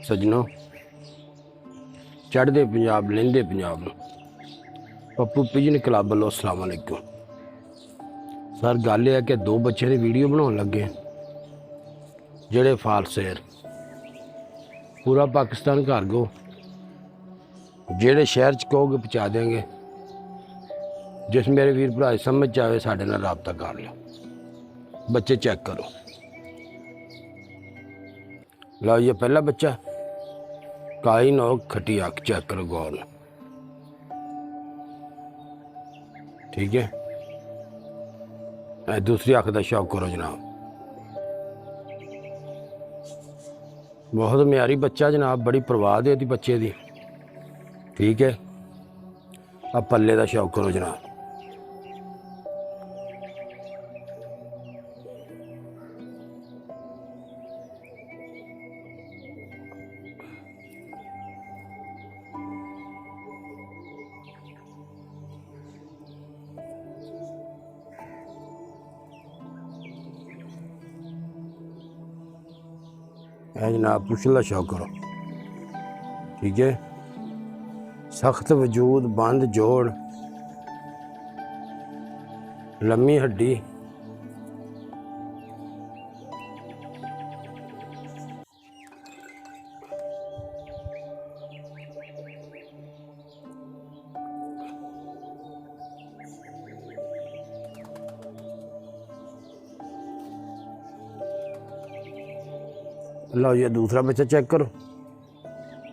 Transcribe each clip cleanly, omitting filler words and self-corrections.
सज्जनों, चढ़ते पंजाब लहिंदे पंजाब नूं पप्पू पिजन क्लब वालों अस्सलाम वालेकुम। सर गल यह है कि दो बच्चे की वीडियो बनाने लगे जेड़े फालसेर पूरा पाकिस्तान घर गो, जेड़े शहर च कहोगे पहुँचा देंगे। जिस मेरे वीर भरा समझ आए साढ़े नाल राबता कर लो। बच्चे चेक करो। लो ये पहला बच्चा काली नोक खट्टी अख, चेक करो गौर नाल। ठीक है, दूसरी अख का शौक करो जनाब। बहुत म्यारी बच्चा जनाब, बड़ी परवाह है बच्चे की। ठीक है, अब पल्ले का शौक करो जनाब। जनाब पुछला शौक करो। ठीक है, सख्त वजूद, बंद जोड़, लम्मी हड्डी, लो ये दूसरा बच्चा चेक करो।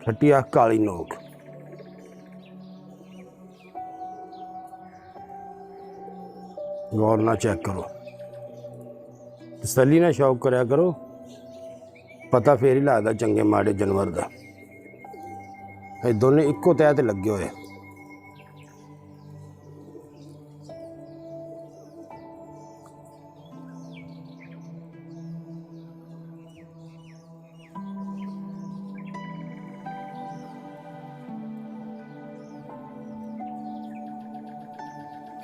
खट्टी अख, काली नोक। गौर ना चेक करो, तसल्ली ना शौक करया करो। पता फिर ही लगता चंगे माड़े जानवर का। ये दोनों इक्को तह ते लगे हुए।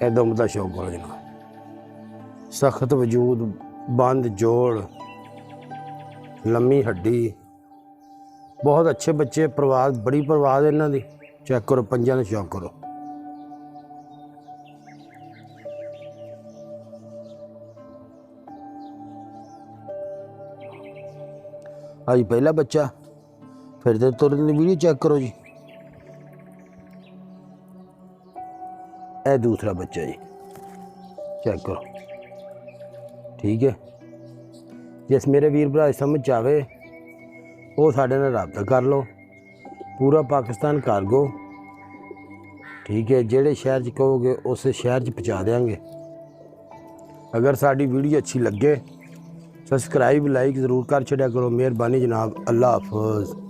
दम का शौक करो जनाब। सख्त वजूद, बंद जोड़, लम्मी हड्डी, बहुत अच्छे बच्चे। परवाज, बड़ी परवाज इन्हां दी। चेक करो, पंजां का शौक करो। आज पहला बच्चा, फिर तो तुरंत वीडियो चेक करो जी। ए दूसरा बच्चा जी, चेक करो। ठीक है, जिस मेरे वीर भरा समझ आवे वो साढ़े नाल राबता कर लो। पूरा पाकिस्तान कार्गो। ठीक है, जेड़े शहर च कहोगे उस शहर च पहुँचा देंगे। अगर साड़ी वीडियो अच्छी लगे सब्सक्राइब लाइक ज़रूर कर छड़िया करो। मेहरबानी जनाब। अल्लाह हाफिज़।